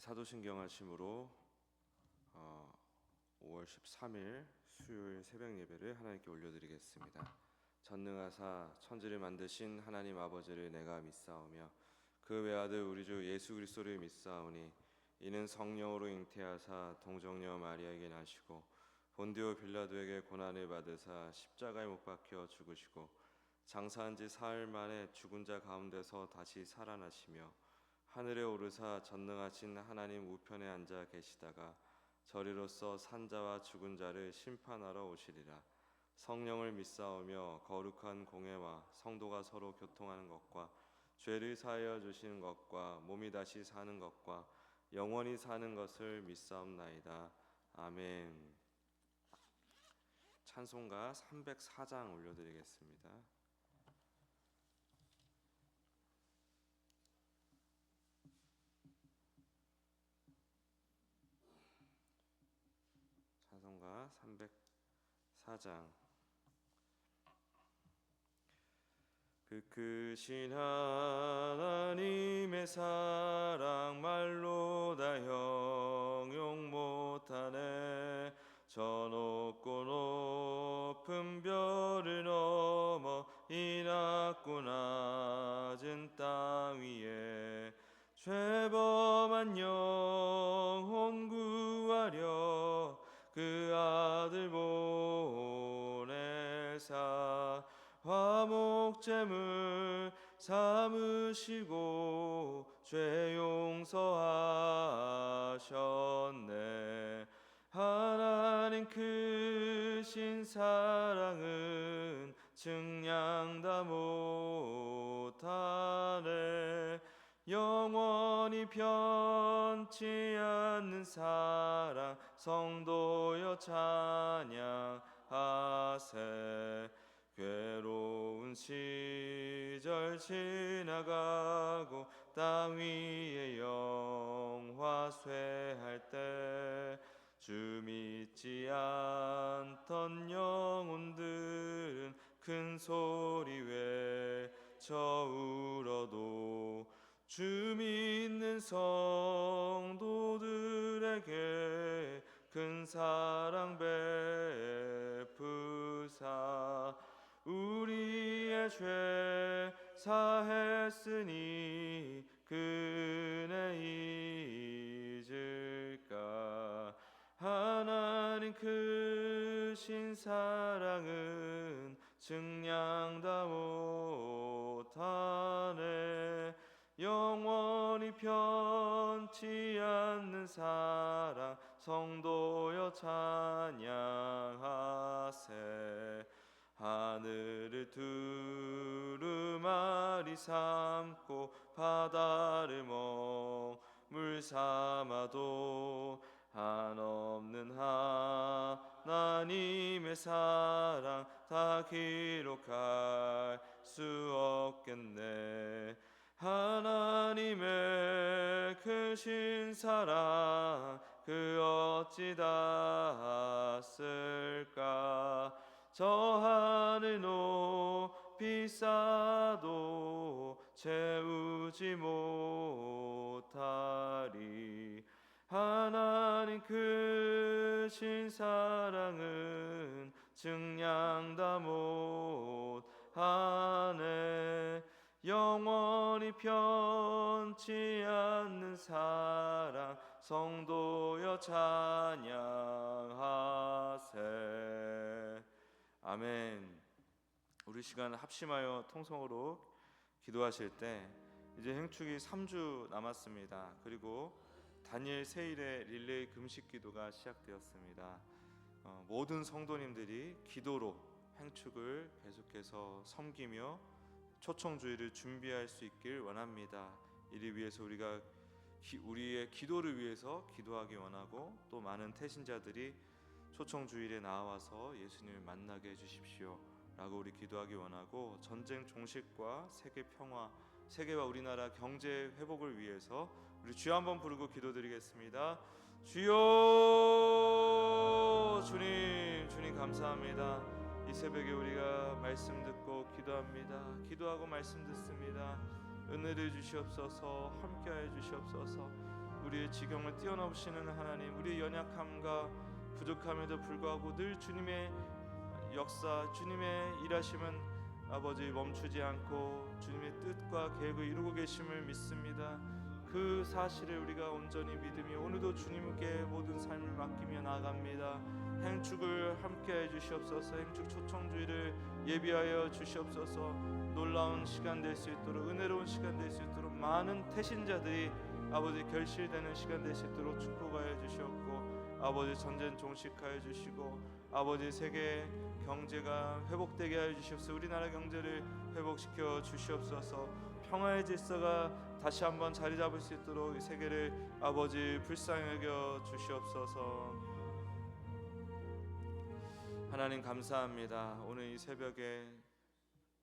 사도신경 하심으로 5월 13일 수요일 새벽 예배를 하나님께 올려드리겠습니다. 전능하사 천지를 만드신 하나님 아버지를 내가 믿사오며 그 외아들 우리 주 예수 그리스도를 믿사오니 이는 성령으로 잉태하사 동정녀 마리아에게 나시고 본디오 빌라도에게 고난을 받으사 십자가에 못 박혀 죽으시고 장사한 지 사흘 만에 죽은 자 가운데서 다시 살아나시며 하늘에 오르사 전능하신 하나님 우편에 앉아 계시다가 저리로서 산자와 죽은 자를 심판하러 오시리라. 성령을 믿사오며 거룩한 공회와 성도가 서로 교통하는 것과 죄를 사하여 주시는 것과 몸이 다시 사는 것과 영원히 사는 것을 믿사옵나이다. 아멘. 찬송가 304장 올려드리겠습니다. 찬송가 304장. 그 크신 하나님의 사랑 말로 다 형용 못하네. 저 높고 높은 별을 넘어 이 낮고 낮은 땅 위에 죄범한 영혼 구하려 그 아들 보내사 화목제물 삼으시고 죄 용서하셨네. 하나님 크신 사랑은 증량 다 못하네. 영원히 변치 않는 사랑 성도여 찬양하세. 괴로운 시절 지나가고 땅 위에 영화 쇠할 때 주 믿지 않던 영혼들은 큰 소리 외쳐 울어도 주 믿는 성도들에게 큰 사랑 베푸사 우리의 죄 사했으니 그네 잊을까. 하나님 크신 사랑은 증량 다 못하네. 영원히 변치 않는 사랑 성도여 찬양하세. 하늘을 두루마리 삼고 바다를 먹물 삼아도 한없는 하나님의 사랑 다 기록할 수 없겠네. 하나님의 크신 사랑 그 어찌 닿았을까. 저 하늘 높이 쌓아도 채우지 못하리. 하나님 크신 사랑은 증량 다 못하네. 영원히 변치 않는 사랑 성도여 찬양하세. 아멘. 우리 시간 합심하여 통성으로 기도하실 때 이제 행축이 3주 남았습니다. 그리고 다니엘 세일의 릴레이 금식 기도가 시작되었습니다. 모든 성도님들이 기도로 행축을 계속해서 섬기며 초청주의를 준비할 수 있길 원합니다. 이를 위해서 우리가 우리의 기도를 위해서 기도하기 원하고 또 많은 태신자들이 초청주일에 나와서 예수님을 만나게 해주십시오 라고 우리 기도하기 원하고, 전쟁 종식과 세계 평화, 세계와 우리나라 경제 회복을 위해서 우리 주여 한번 부르고 기도드리겠습니다. 주여. 주님 감사합니다. 이 새벽에 우리가 말씀 듣고 기도합니다. 기도하고 말씀 듣습니다. 은혜를 주시옵소서. 함께하여 주시옵소서. 우리의 지경을 뛰어넘으시는 하나님, 우리의 연약함과 부족함에도 불구하고 늘 주님의 역사, 주님의 일하심은 아버지 멈추지 않고 주님의 뜻과 계획을 이루고 계심을 믿습니다. 그 사실을 우리가 온전히 믿으며 오늘도 주님께 모든 삶을 맡기며 나아갑니다. 행축을 함께해 주시옵소서. 행축 초청주의를 예비하여 주시옵소서. 놀라운 시간 될 수 있도록, 은혜로운 시간 될 수 있도록, 많은 태신자들이 아버지 결실되는 시간 될 수 있도록 축복하여 주시옵고, 아버지 전쟁 종식하여 주시고, 아버지 세계 경제가 회복되게 하여 주시옵소서. 우리나라 경제를 회복시켜 주시옵소서. 평화의 질서가 다시 한번 자리 잡을 수 있도록 이 세계를 아버지 불쌍히 여겨 주시옵소서. 하나님 감사합니다. 오늘 이 새벽에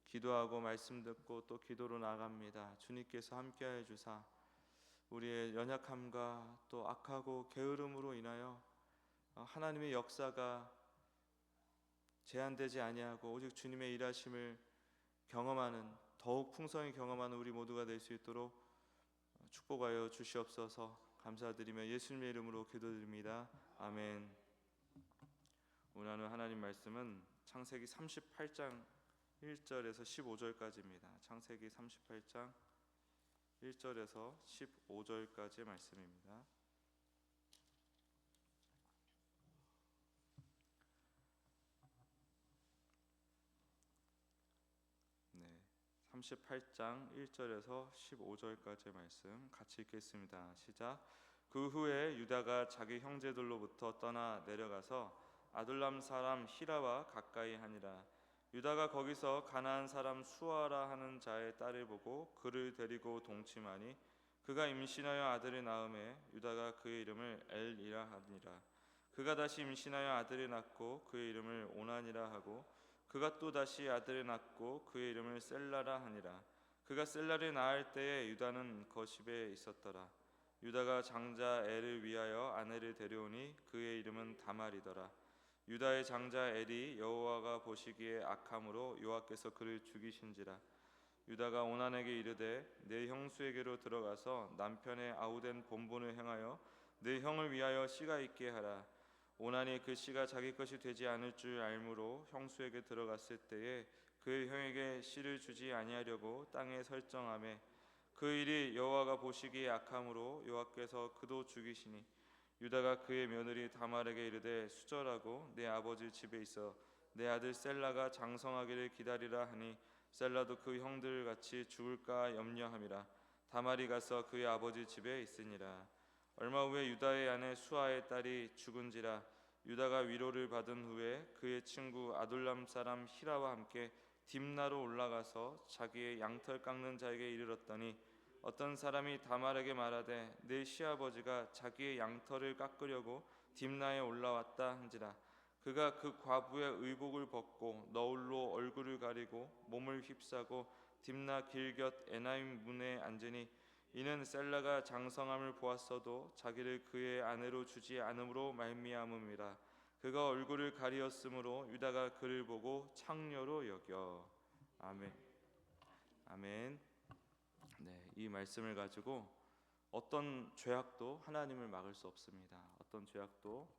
기도하고 말씀 듣고 또 기도로 나갑니다. 주님께서 함께하여 주사 우리의 연약함과 또 악하고 게으름으로 인하여 하나님의 역사가 제한되지 아니하고 오직 주님의 일하심을 경험하는, 더욱 풍성히 경험하는 우리 모두가 될 수 있도록 축복하여 주시옵소서. 감사드리며 예수님의 이름으로 기도드립니다. 아멘. 오늘 하는 하나님 말씀은 창세기 38장 1절에서 15절까지입니다. 창세기 38장 1절에서 15절까지의 말씀입니다. 네, 38장 1절에서 15절까지의 말씀 같이 읽겠습니다. 시작. 그 후에 유다가 자기 형제들로부터 떠나 내려가서 아둘람 사람 히라와 가까이 하니라. 유다가 거기서 가나안 사람 수아라 하는 자의 딸을 보고 그를 데리고 동침하니 그가 임신하여 아들을 낳음에 유다가 그의 이름을 엘이라 하니라. 그가 다시 임신하여 아들을 낳고 그의 이름을 오난이라 하고 그가 또 다시 아들을 낳고 그의 이름을 셀라라 하니라. 그가 셀라를 낳을 때에 유다는 거십에 있었더라. 유다가 장자 엘을 위하여 아내를 데려오니 그의 이름은 다말이더라. 유다의 장자 엘이 여호와가 보시기에 악함으로 여호와께서 그를 죽이신지라. 유다가 오난에게 이르되 내 형수에게로 들어가서 남편의 아우된 본분을 행하여 내 형을 위하여 씨가 있게 하라. 오난이 그 씨가 자기 것이 되지 않을 줄 알므로 형수에게 들어갔을 때에 그의 형에게 씨를 주지 아니하려고 땅에 설정하매 그 일이 여호와가 보시기에 악함으로 여호와께서 그도 죽이시니 유다가 그의 며느리 다말에게 이르되 수절하고 내 아버지 집에 있어 내 아들 셀라가 장성하기를 기다리라 하니 셀라도 그 형들 같이 죽을까 염려함이라. 다말이 가서 그의 아버지 집에 있으니라. 얼마 후에 유다의 아내 수아의 딸이 죽은지라. 유다가 위로를 받은 후에 그의 친구 아둘람 사람 히라와 함께 딥나로 올라가서 자기의 양털 깎는 자에게 이르렀더니 어떤 사람이 다말에게 말하되 내 시아버지가 자기의 양털을 깎으려고 딥나에 올라왔다 한지라. 그가 그 과부의 의복을 벗고 너울로 얼굴을 가리고 몸을 휩싸고 딥나 길곁 에나임 문에 앉으니 이는 셀라가 장성함을 보았어도 자기를 그의 아내로 주지 않음으로 말미암음이라. 그가 얼굴을 가리었으므로 유다가 그를 보고 창녀로 여겨. 아멘. 아멘. 네, 이 말씀을 가지고 어떤 죄악도 하나님을 막을 수 없습니다. 어떤 죄악도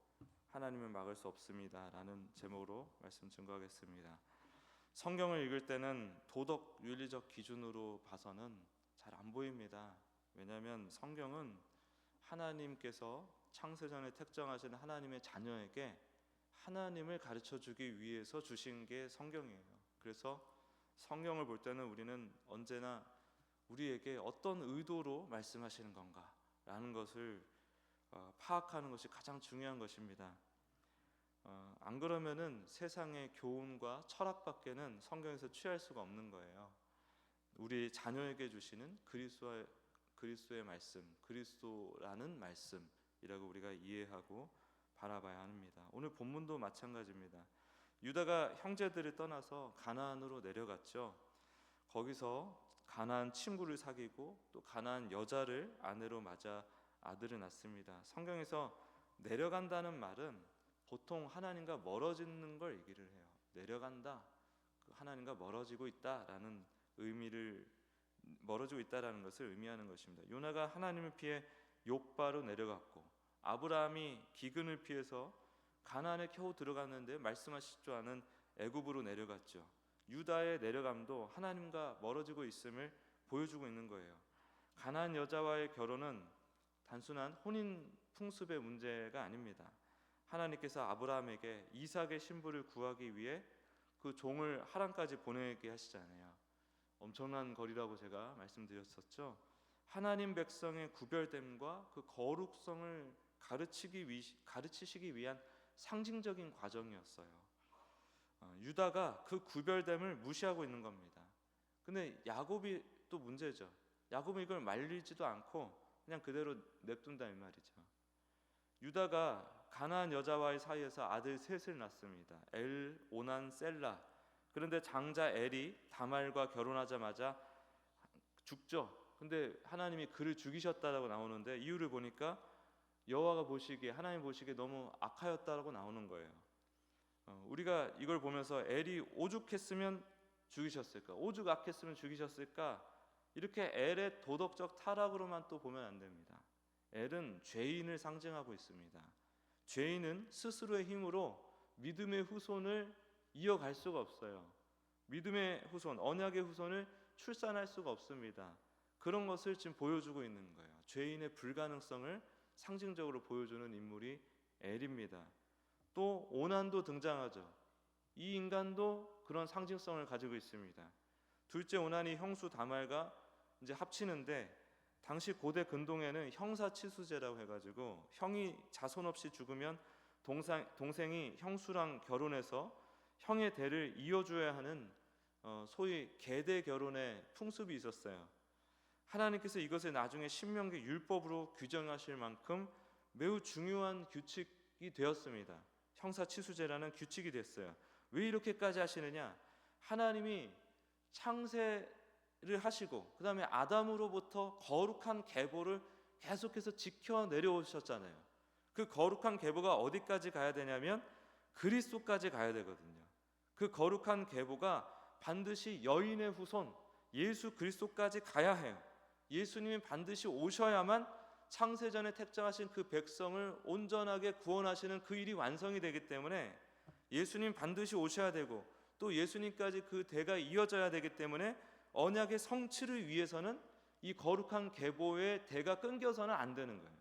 하나님을 막을 수 없습니다라는 제목으로 말씀 증거하겠습니다. 성경을 읽을 때는 도덕 윤리적 기준으로 봐서는 잘 안 보입니다. 왜냐하면 성경은 하나님께서 창세전에 택정하신 하나님의 자녀에게 하나님을 가르쳐주기 위해서 주신 게 성경이에요. 그래서 성경을 볼 때는 우리는 언제나 우리에게 어떤 의도로 말씀하시는 건가라는 것을 파악하는 것이 가장 중요한 것입니다. 안 그러면은 세상의 교훈과 철학밖에는 성경에서 취할 수가 없는 거예요. 우리 자녀에게 주시는 그리스도의 말씀, 그리스도라는 말씀이라고 우리가 이해하고 바라봐야 합니다. 오늘 본문도 마찬가지입니다. 유다가 형제들을 떠나서 가나안으로 내려갔죠. 거기서 가나안 친구를 사귀고 또 가나안 여자를 아내로 맞아 아들을 낳습니다. 성경에서 내려간다는 말은 보통 하나님과 멀어지는 걸 얘기를 해요. 내려간다, 하나님과 멀어지고 있다라는 의미를 멀어지고 있다라는 것을 의미하는 것입니다. 요나가 하나님을 피해 욥바로 내려갔고, 아브라함이 기근을 피해서 가나안에 겨우 들어갔는데 말씀하실 줄 아는 애굽으로 내려갔죠. 유다의 내려감도 하나님과 멀어지고 있음을 보여주고 있는 거예요. 가나안 여자와의 결혼은 단순한 혼인 풍습의 문제가 아닙니다. 하나님께서 아브라함에게 이삭의 신부를 구하기 위해 그 종을 하란까지 보내게 하시잖아요. 엄청난 거리라고 제가 말씀드렸었죠. 하나님 백성의 구별됨과 그 거룩성을 가르치시기 위한 상징적인 과정이었어요. 유다가 그 구별됨을 무시하고 있는 겁니다. 근데 야곱이 또 문제죠. 야곱은 이걸 말리지도 않고 그냥 그대로 냅둔다 이 말이죠. 유다가 가나안 여자와의 사이에서 아들 셋을 낳습니다. 엘, 오난, 셀라. 그런데 장자 엘이 다말과 결혼하자마자 죽죠. 근데 하나님이 그를 죽이셨다라고 나오는데 이유를 보니까 여호와가 보시기에, 하나님 보시기에 너무 악하였다라고 나오는 거예요. 우리가 이걸 보면서 엘이 오죽했으면 죽이셨을까, 오죽 악했으면 죽이셨을까, 이렇게 엘의 도덕적 타락으로만 또 보면 안 됩니다. 엘은 죄인을 상징하고 있습니다. 죄인은 스스로의 힘으로 믿음의 후손을 이어갈 수가 없어요. 믿음의 후손, 언약의 후손을 출산할 수가 없습니다. 그런 것을 지금 보여주고 있는 거예요. 죄인의 불가능성을 상징적으로 보여주는 인물이 엘입니다. 또 오난도 등장하죠. 이 인간도 그런 상징성을 가지고 있습니다. 둘째 오난이 형수 다말과 이제 합치는데, 당시 고대 근동에는 형사치수제라고 해가지고 형이 자손 없이 죽으면 동생이 형수랑 결혼해서 형의 대를 이어줘야 하는 소위 계대 결혼의 풍습이 있었어요. 하나님께서 이것을 나중에 신명기 율법으로 규정하실 만큼 매우 중요한 규칙이 되었습니다. 형사치수제라는 규칙이 됐어요. 왜 이렇게까지 하시느냐? 하나님이 창세를 하시고 그 다음에 아담으로부터 거룩한 계보를 계속해서 지켜 내려오셨잖아요. 그 거룩한 계보가 어디까지 가야 되냐면 그리스도까지 가야 되거든요. 그 거룩한 계보가 반드시 여인의 후손 예수 그리스도까지 가야 해요. 예수님이 반드시 오셔야만 창세전에 택정하신 그 백성을 온전하게 구원하시는 그 일이 완성이 되기 때문에 예수님 반드시 오셔야 되고, 또 예수님까지 그 대가 이어져야 되기 때문에 언약의 성취를 위해서는 이 거룩한 계보의 대가 끊겨서는 안 되는 거예요.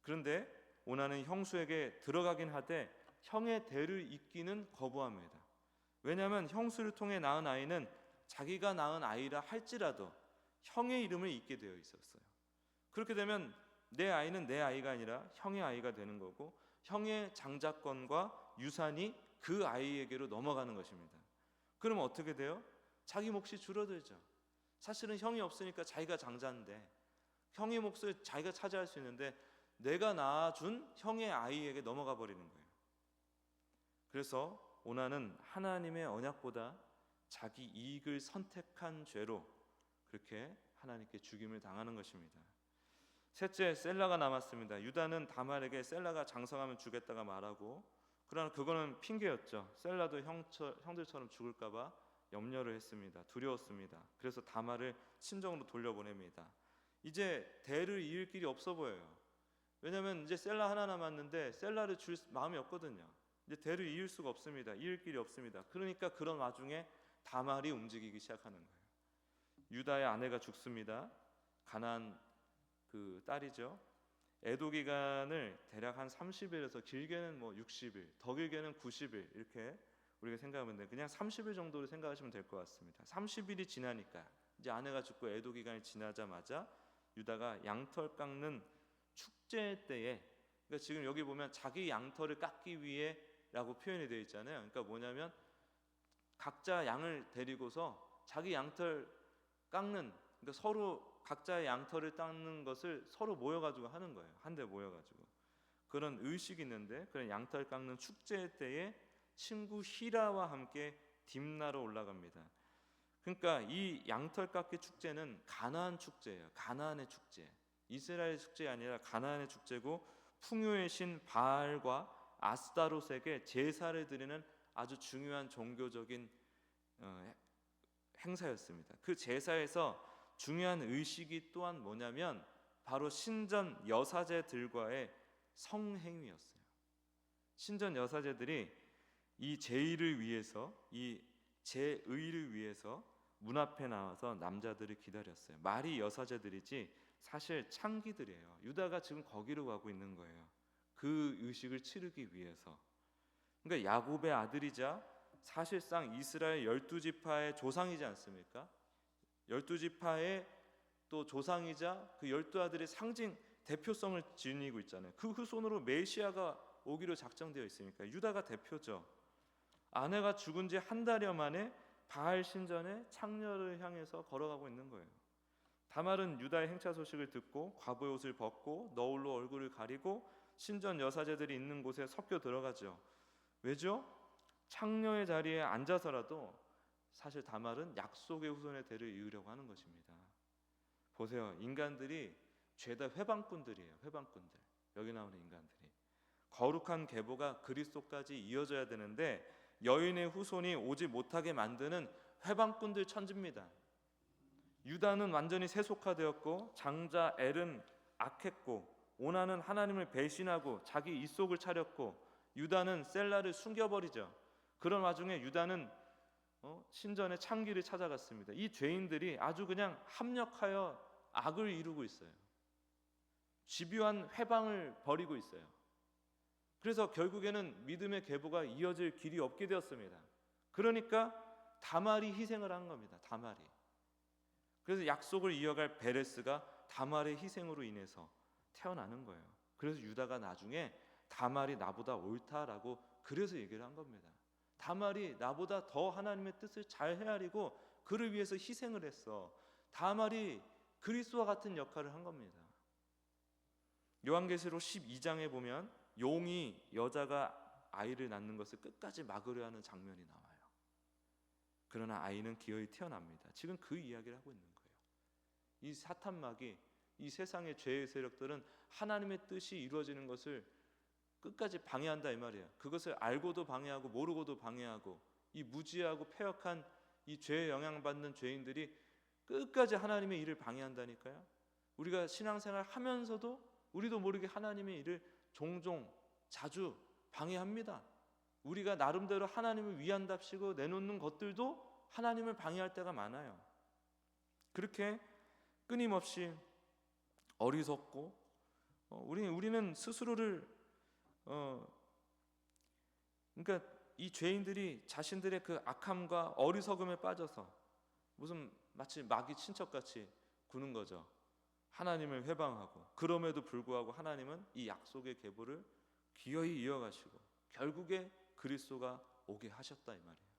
그런데 오나는 형수에게 들어가긴 하되 형의 대를 잇기는 거부합니다. 왜냐하면 형수를 통해 낳은 아이는 자기가 낳은 아이라 할지라도 형의 이름을 잇게 되어 있었어요. 그렇게 되면 내 아이는 내 아이가 아니라 형의 아이가 되는 거고, 형의 장자권과 유산이 그 아이에게로 넘어가는 것입니다. 그러면 어떻게 돼요? 자기 몫이 줄어들죠. 사실은 형이 없으니까 자기가 장자인데 형의 몫을 자기가 차지할 수 있는데 내가 낳아준 형의 아이에게 넘어가 버리는 거예요. 그래서 오나는 하나님의 언약보다 자기 이익을 선택한 죄로 그렇게 하나님께 죽임을 당하는 것입니다. 셋째, 셀라가 남았습니다. 유다는 다말에게 셀라가 장성하면 주겠다가 말하고, 그러나 그거는 핑계였죠. 셀라도 형들처럼 죽을까 봐 염려를 했습니다. 두려웠습니다. 그래서 다말을 친정으로 돌려보냅니다. 이제 대를 이을 길이 없어 보여요. 왜냐하면 이제 셀라 하나 남았는데 셀라를 줄 마음이 없거든요. 이제 대를 이을 수가 없습니다. 이을 길이 없습니다. 그러니까 그런 와중에 다말이 움직이기 시작하는 거예요. 유다의 아내가 죽습니다. 가나안 그 딸이죠. 애도 기간을 대략 한 30일에서 길게는 60일, 더 길게는 90일 이렇게 우리가 생각하면 돼요. 그냥 30일 정도로 생각하시면 될 것 같습니다. 30일이 지나니까 이제 아내가 죽고 애도 기간이 지나자마자 유다가 양털 깎는 축제 때에, 그러니까 지금 여기 보면 자기 양털을 깎기 위해라고 표현이 되어 있잖아요. 그러니까 뭐냐면 각자 양을 데리고서 자기 양털 깎는, 그러니까 서로 각자의 양털을 닦는 것을 서로 모여가지고 하는 거예요. 한데 모여가지고 그런 의식이 있는데, 그런 양털 깎는 축제 때에 친구 히라와 함께 딥나로 올라갑니다. 그러니까 이 양털 깎기 축제는 가나안 축제예요. 가나안의 축제, 이스라엘 축제가 아니라 가나안의 축제고, 풍요의 신 바알과 아스타롯에게 제사를 드리는 아주 중요한 종교적인 행사였습니다. 그 제사에서 중요한 의식이 또한 뭐냐면 바로 신전 여사제들과의 성행위였어요. 신전 여사제들이 이 제의를 위해서, 이 제의를 위해서 문 앞에 나와서 남자들을 기다렸어요. 말이 여사제들이지 사실 창기들이에요. 유다가 지금 거기로 가고 있는 거예요. 그 의식을 치르기 위해서. 그러니까 야곱의 아들이자 사실상 이스라엘 12지파의 조상이지 않습니까? 12지파의 또 조상이자 그 12아들의 상징 대표성을 지니고 있잖아요. 그 후손으로 메시아가 오기로 작정되어 있으니까 유다가 대표죠. 아내가 죽은 지 한 달여 만에 바알 신전에 창녀를 향해서 걸어가고 있는 거예요. 다말은 유다의 행차 소식을 듣고 과부의 옷을 벗고 너울로 얼굴을 가리고 신전 여사제들이 있는 곳에 섞여 들어가죠. 왜죠? 창녀의 자리에 앉아서라도 사실 다말은 약속의 후손의 대를 이으려고 하는 것입니다. 보세요. 인간들이 죄다 회방꾼들이에요. 회방꾼들. 여기 나오는 인간들이. 거룩한 계보가 그리스도까지 이어져야 되는데 여인의 후손이 오지 못하게 만드는 회방꾼들 천지입니다. 유다는 완전히 세속화되었고 장자 엘은 악했고 오나는 하나님을 배신하고 자기 입속을 차렸고 유다는 셀라를 숨겨버리죠. 그런 와중에 유다는 신전의 창기를 찾아갔습니다. 이 죄인들이 아주 그냥 합력하여 악을 이루고 있어요. 집요한 회방을 벌이고 있어요. 그래서 결국에는 믿음의 계보가 이어질 길이 없게 되었습니다. 그러니까 다말이 희생을 한 겁니다. 다말이. 그래서 약속을 이어갈 베레스가 다말의 희생으로 인해서 태어나는 거예요. 그래서 유다가 나중에 다말이 나보다 옳다라고 그래서 얘기를 한 겁니다. 다말이 나보다 더 하나님의 뜻을 잘 헤아리고 그를 위해서 희생을 했어. 다말이 그리스도와 같은 역할을 한 겁니다. 요한계시록 12장에 보면 용이 여자가 아이를 낳는 것을 끝까지 막으려 하는 장면이 나와요. 그러나 아이는 기어이 태어납니다. 지금 그 이야기를 하고 있는 거예요. 이 사탄막이, 이 세상의 죄의 세력들은 하나님의 뜻이 이루어지는 것을 끝까지 방해한다 이 말이에요. 그것을 알고도 방해하고 모르고도 방해하고 이 무지하고 패역한 이 죄에 영향받는 죄인들이 끝까지 하나님의 일을 방해한다니까요. 우리가 신앙생활 하면서도 우리도 모르게 하나님의 일을 종종 자주 방해합니다. 우리가 나름대로 하나님을 위한답시고 내놓는 것들도 하나님을 방해할 때가 많아요. 그렇게 끊임없이 어리석고 우리는 스스로를 그러니까 이 죄인들이 자신들의 그 악함과 어리석음에 빠져서 무슨 마치 마귀 친척같이 구는 거죠. 하나님을 회방하고 그럼에도 불구하고 하나님은 이 약속의 계보를 기어이 이어가시고 결국에 그리스도가 오게 하셨다 이 말이에요.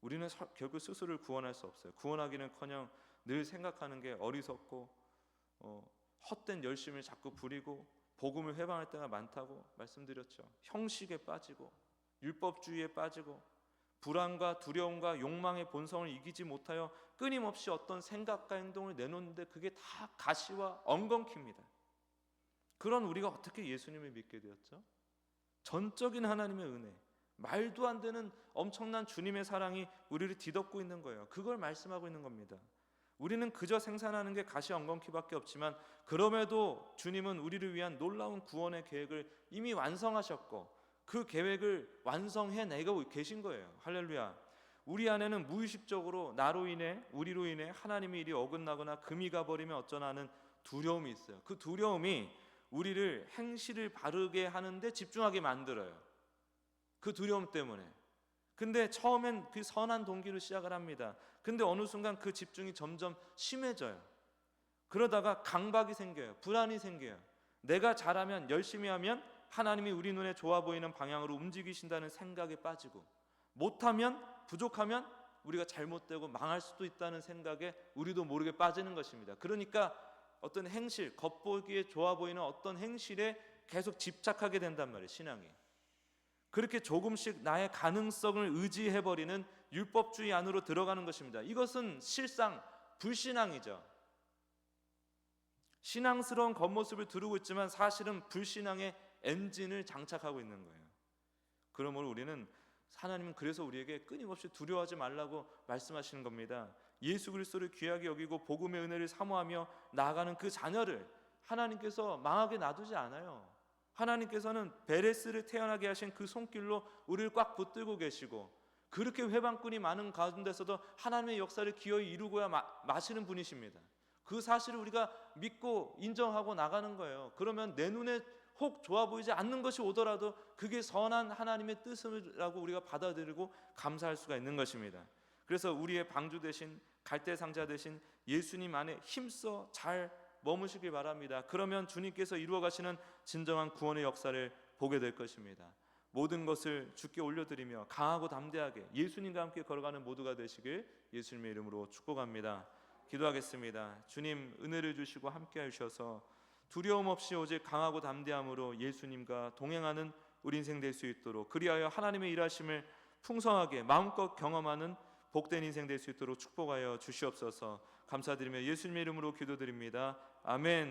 우리는 결국 스스로를 구원할 수 없어요. 구원하기는커녕 늘 생각하는 게 어리석고 헛된 열심을 자꾸 부리고 복음을 회방할 때가 많다고 말씀드렸죠. 형식에 빠지고 율법주의에 빠지고 불안과 두려움과 욕망의 본성을 이기지 못하여 끊임없이 어떤 생각과 행동을 내놓는데 그게 다 가시와 엉겅퀴입니다. 그런 우리가 어떻게 예수님을 믿게 되었죠? 전적인 하나님의 은혜, 말도 안 되는 엄청난 주님의 사랑이 우리를 뒤덮고 있는 거예요. 그걸 말씀하고 있는 겁니다. 우리는 그저 생산하는 게 가시 엉겅퀴밖에 없지만 그럼에도 주님은 우리를 위한 놀라운 구원의 계획을 이미 완성하셨고 그 계획을 완성해내고 계신 거예요. 할렐루야. 우리 안에는 무의식적으로 나로 인해 우리로 인해 하나님의 일이 어긋나거나 금이 가버리면 어쩌나 하는 두려움이 있어요. 그 두려움이 우리를 행실을 바르게 하는데 집중하게 만들어요. 그 두려움 때문에. 근데 처음엔 그 선한 동기로 시작을 합니다. 근데 어느 순간 그 집중이 점점 심해져요. 그러다가 강박이 생겨요. 불안이 생겨요. 내가 잘하면, 열심히 하면 하나님이 우리 눈에 좋아 보이는 방향으로 움직이신다는 생각에 빠지고, 못하면, 부족하면 우리가 잘못되고 망할 수도 있다는 생각에 우리도 모르게 빠지는 것입니다. 그러니까 어떤 행실, 겉보기에 좋아 보이는 어떤 행실에 계속 집착하게 된단 말이에요. 신앙이. 그렇게 조금씩 나의 가능성을 의지해버리는 율법주의 안으로 들어가는 것입니다. 이것은 실상 불신앙이죠. 신앙스러운 겉모습을 두르고 있지만 사실은 불신앙의 엔진을 장착하고 있는 거예요. 그러므로 우리는, 하나님은 그래서 우리에게 끊임없이 두려워하지 말라고 말씀하시는 겁니다. 예수 그리스도를 귀하게 여기고 복음의 은혜를 사모하며 나아가는 그 자녀를 하나님께서 망하게 놔두지 않아요. 하나님께서는 베레스를 태어나게 하신 그 손길로 우리를 꽉 붙들고 계시고, 그렇게 회방꾼이 많은 가운데서도 하나님의 역사를 기어이 이루고야 마시는 분이십니다. 그 사실을 우리가 믿고 인정하고 나가는 거예요. 그러면 내 눈에 혹 좋아 보이지 않는 것이 오더라도 그게 선한 하나님의 뜻이라고 우리가 받아들이고 감사할 수가 있는 것입니다. 그래서 우리의 방주 대신 갈대상자 대신 예수님 안에 힘써 잘 머무시길 바랍니다. 그러면 주님께서 이루어 가시는 진정한 구원의 역사를 보게 될 것입니다. 모든 것을 주께 올려드리며 강하고 담대하게 예수님과 함께 걸어가는 모두가 되시길 예수님의 이름으로 축복합니다. 기도하겠습니다. 주님, 은혜를 주시고 함께 하셔서 두려움 없이 오직 강하고 담대함으로 예수님과 동행하는 우리 인생 될 수 있도록, 그리하여 하나님의 일하심을 풍성하게 마음껏 경험하는 복된 인생 될 수 있도록 축복하여 주시옵소서. 감사드리며 예수님의 이름으로 기도드립니다. 아멘.